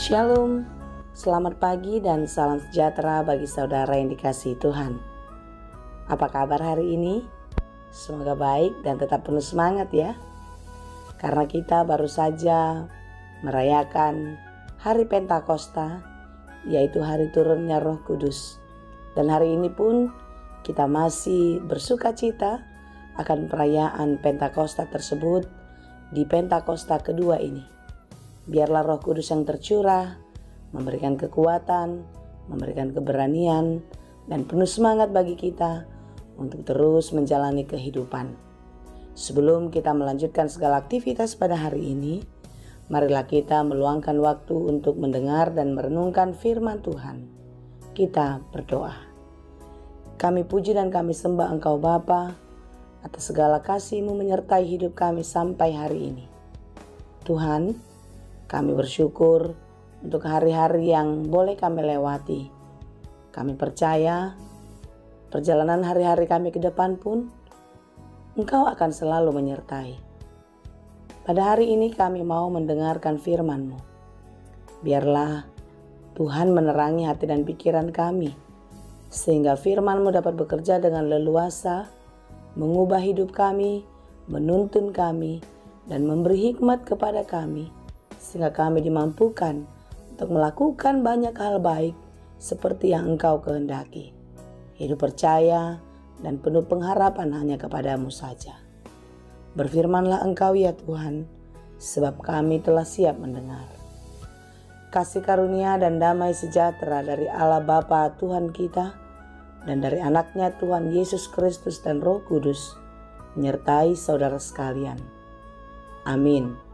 Shalom, selamat pagi dan salam sejahtera bagi saudara yang dikasihi Tuhan. Apa kabar hari ini? Semoga baik dan tetap penuh semangat ya. Karena kita baru saja merayakan hari Pentakosta, yaitu hari turunnya Roh Kudus. Dan hari ini pun kita masih bersuka cita akan perayaan Pentakosta tersebut di Pentakosta kedua ini. Biarlah Roh Kudus yang tercurah, memberikan kekuatan, memberikan keberanian, dan penuh semangat bagi kita untuk terus menjalani kehidupan. Sebelum kita melanjutkan segala aktivitas pada hari ini, marilah kita meluangkan waktu untuk mendengar dan merenungkan firman Tuhan. Kita berdoa. Kami puji dan kami sembah Engkau Bapa atas segala kasih-Mu menyertai hidup kami sampai hari ini. Tuhan, kami bersyukur untuk hari-hari yang boleh kami lewati. Kami percaya perjalanan hari-hari kami ke depan pun Engkau akan selalu menyertai. Pada hari ini kami mau mendengarkan firman-Mu. Biarlah Tuhan menerangi hati dan pikiran kami, sehingga firman-Mu dapat bekerja dengan leluasa, mengubah hidup kami, menuntun kami, dan memberi hikmat kepada kami, sehingga kami dimampukan untuk melakukan banyak hal baik seperti yang Engkau kehendaki. Hidup percaya dan penuh pengharapan hanya kepada-Mu saja. Berfirmanlah Engkau ya Tuhan, sebab kami telah siap mendengar. Kasih karunia dan damai sejahtera dari Allah Bapa Tuhan kita dan dari anaknya Tuhan Yesus Kristus dan Roh Kudus menyertai saudara sekalian. Amin.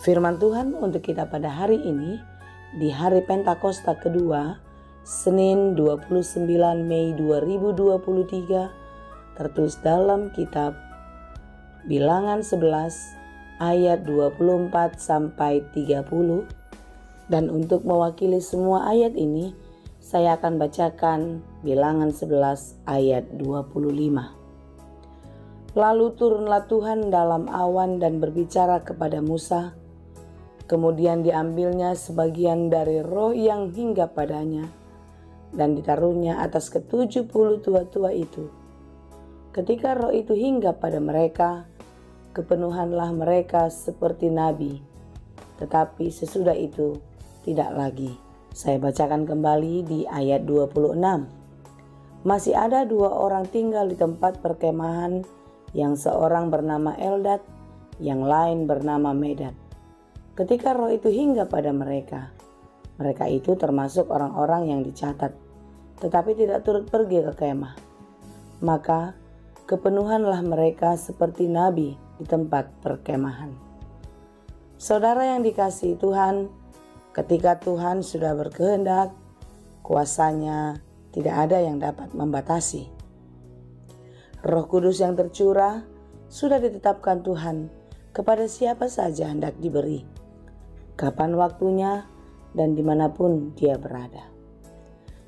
Firman Tuhan untuk kita pada hari ini di hari Pentakosta kedua, Senin 29 Mei 2023, tertulis dalam kitab Bilangan 11 ayat 24 sampai 30. Dan untuk mewakili semua ayat ini, saya akan bacakan Bilangan 11 ayat 25. Lalu turunlah Tuhan dalam awan dan berbicara kepada Musa. Kemudian diambilnya sebagian dari roh yang hinggap padanya dan ditaruhnya atas ke-70 tua-tua itu. Ketika roh itu hinggap pada mereka, kepenuhanlah mereka seperti nabi, tetapi sesudah itu tidak lagi. Saya bacakan kembali di ayat 26. Masih ada 2 orang tinggal di tempat perkemahan, yang seorang bernama Eldad, yang lain bernama Medad. Ketika roh itu hinggap pada mereka, mereka itu termasuk orang-orang yang dicatat, tetapi tidak turut pergi ke kemah. Maka kepenuhanlah mereka seperti nabi di tempat perkemahan. Saudara yang dikasihi Tuhan, ketika Tuhan sudah berkehendak, kuasanya tidak ada yang dapat membatasi. Roh Kudus yang tercurah sudah ditetapkan Tuhan kepada siapa saja hendak diberi, kapan waktunya, dan dimanapun dia berada.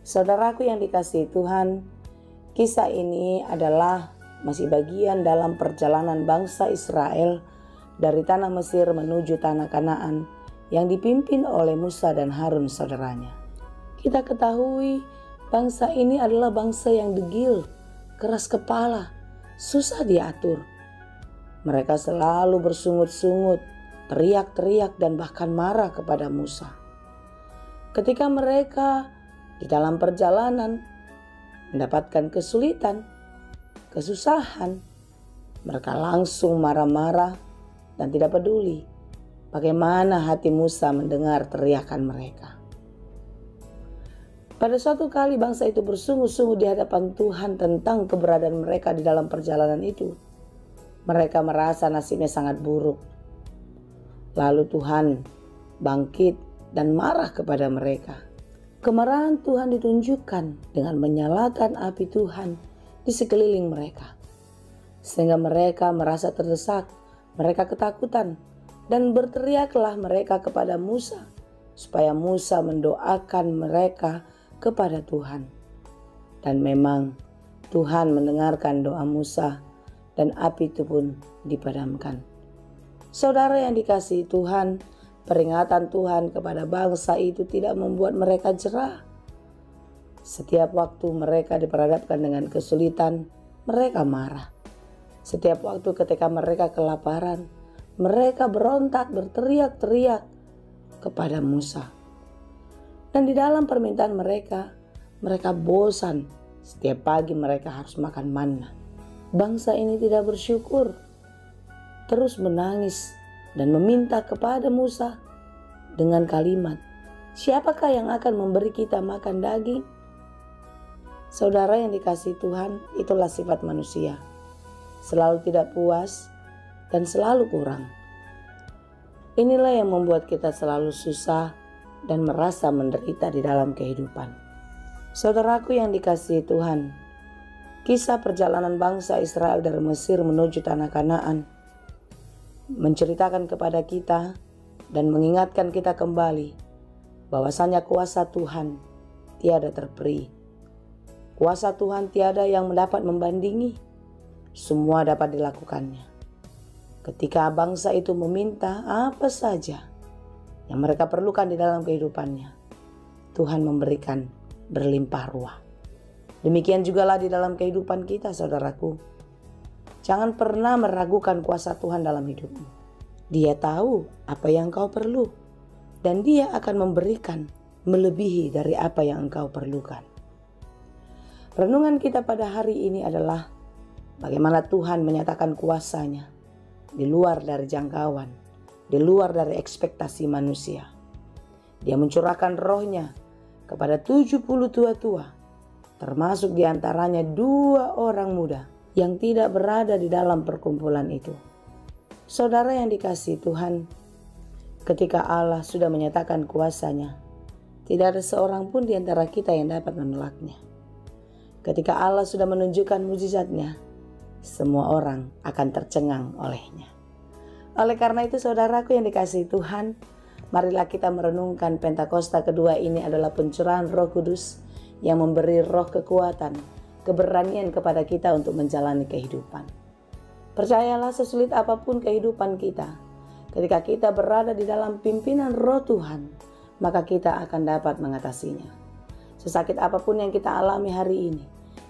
Saudaraku yang dikasihi Tuhan, kisah ini adalah masih bagian dalam perjalanan bangsa Israel dari tanah Mesir menuju tanah Kanaan yang dipimpin oleh Musa dan Harun saudaranya. Kita ketahui bangsa ini adalah bangsa yang degil, keras kepala, susah diatur. Mereka selalu bersungut-sungut, teriak-teriak dan bahkan marah kepada Musa. Ketika mereka di dalam perjalanan mendapatkan kesulitan, kesusahan, mereka langsung marah-marah dan tidak peduli bagaimana hati Musa mendengar teriakan mereka. Pada suatu kali bangsa itu bersungut-sungut di hadapan Tuhan tentang keberadaan mereka di dalam perjalanan itu. Mereka merasa nasibnya sangat buruk. Lalu Tuhan bangkit dan marah kepada mereka. Kemarahan Tuhan ditunjukkan dengan menyalakan api Tuhan di sekeliling mereka, sehingga mereka merasa terdesak, mereka ketakutan, dan berteriaklah mereka kepada Musa, supaya Musa mendoakan mereka kepada Tuhan. Dan memang Tuhan mendengarkan doa Musa, dan api itu pun dipadamkan. Saudara yang dikasihi Tuhan, peringatan Tuhan kepada bangsa itu tidak membuat mereka jerah. Setiap waktu mereka diperhadapkan dengan kesulitan, mereka marah. Setiap waktu ketika mereka kelaparan, mereka berontak berteriak-teriak kepada Musa. Dan di dalam permintaan mereka bosan. Setiap pagi mereka harus makan manna. Bangsa ini tidak bersyukur, terus menangis dan meminta kepada Musa dengan kalimat, "Siapakah yang akan memberi kita makan daging?" Saudara yang dikasihi Tuhan, itulah sifat manusia. Selalu tidak puas dan selalu kurang. Inilah yang membuat kita selalu susah dan merasa menderita di dalam kehidupan. Saudaraku yang dikasihi Tuhan, kisah perjalanan bangsa Israel dari Mesir menuju tanah Kanaan menceritakan kepada kita dan mengingatkan kita kembali bahwasanya kuasa Tuhan tiada terperi. Kuasa Tuhan tiada yang mendapat membandingi. Semua dapat dilakukannya. Ketika bangsa itu meminta apa saja yang mereka perlukan di dalam kehidupannya, Tuhan memberikan berlimpah ruah. Demikian jugalah di dalam kehidupan kita, saudaraku. Jangan pernah meragukan kuasa Tuhan dalam hidupmu. Dia tahu apa yang engkau perlu, dan Dia akan memberikan melebihi dari apa yang engkau perlukan. Renungan kita pada hari ini adalah bagaimana Tuhan menyatakan kuasa-Nya di luar dari jangkauan, di luar dari ekspektasi manusia. Dia mencurahkan roh-Nya kepada 70 tua-tua, termasuk diantaranya 2 orang muda yang tidak berada di dalam perkumpulan itu. Saudara yang dikasihi Tuhan, ketika Allah sudah menyatakan kuasa-Nya, tidak ada seorang pun di antara kita yang dapat menolaknya. Ketika Allah sudah menunjukkan mujizat-Nya, semua orang akan tercengang olehnya. Oleh karena itu, saudaraku yang dikasihi Tuhan, marilah kita merenungkan Pentakosta kedua ini adalah pencurahan Roh Kudus yang memberi roh kekuatan, keberanian kepada kita untuk menjalani kehidupan. Percayalah, sesulit apapun kehidupan kita, ketika kita berada di dalam pimpinan Roh Tuhan, maka kita akan dapat mengatasinya. Sesakit apapun yang kita alami hari ini,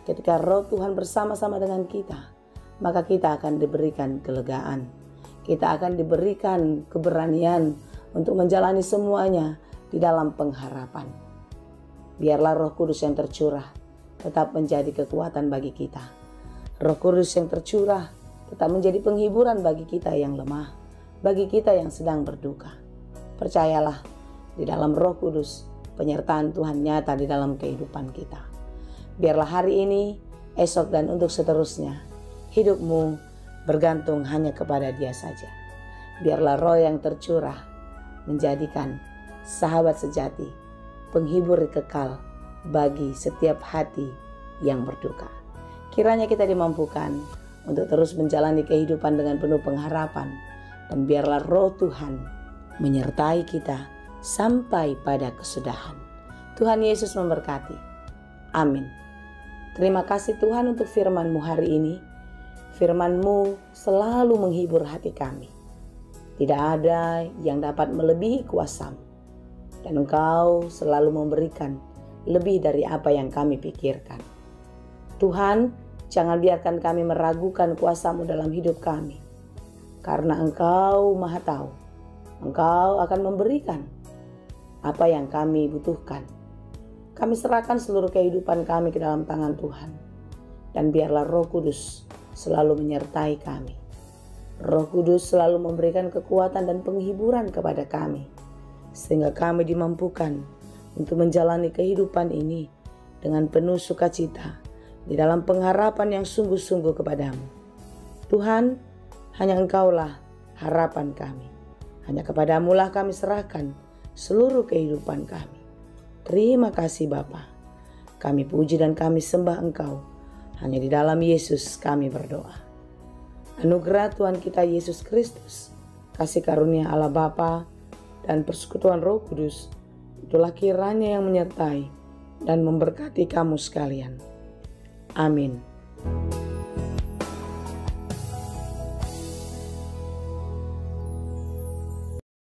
ketika Roh Tuhan bersama-sama dengan kita, maka kita akan diberikan kelegaan. Kita akan diberikan keberanian untuk menjalani semuanya di dalam pengharapan. Biarlah Roh Kudus yang tercurah tetap menjadi kekuatan bagi kita. Roh Kudus yang tercurah tetap menjadi penghiburan bagi kita yang lemah, bagi kita yang sedang berduka. Percayalah, di dalam Roh Kudus penyertaan Tuhan nyata di dalam kehidupan kita. Biarlah hari ini, esok dan untuk seterusnya, hidupmu bergantung hanya kepada Dia saja. Biarlah roh yang tercurah menjadikan sahabat sejati, penghibur kekal bagi setiap hati yang berduka. Kiranya kita dimampukan untuk terus menjalani kehidupan dengan penuh pengharapan, dan biarlah roh Tuhan menyertai kita sampai pada kesudahan. Tuhan Yesus memberkati. Amin. Terima kasih Tuhan untuk firman-Mu hari ini. Firman-Mu selalu menghibur hati kami. Tidak ada yang dapat melebihi kuasa-Mu. Dan Engkau selalu memberikan lebih dari apa yang kami pikirkan. Tuhan, jangan biarkan kami meragukan kuasa-Mu dalam hidup kami. Karena Engkau Maha Tahu. Engkau akan memberikan apa yang kami butuhkan. Kami serahkan seluruh kehidupan kami ke dalam tangan Tuhan. Dan biarlah Roh Kudus selalu menyertai kami. Roh Kudus selalu memberikan kekuatan dan penghiburan kepada kami, sehingga kami dimampukan untuk menjalani kehidupan ini dengan penuh sukacita di dalam pengharapan yang sungguh-sungguh kepadamu. Tuhan, hanya Engkaulah harapan kami. Hanya kepadamu-lah kami serahkan seluruh kehidupan kami. Terima kasih Bapa. Kami puji dan kami sembah Engkau. Hanya di dalam Yesus kami berdoa. Anugerah Tuhan kita Yesus Kristus, kasih karunia Allah Bapa, dan persekutuan Roh Kudus, itulah kiranya yang menyertai dan memberkati kamu sekalian. Amin.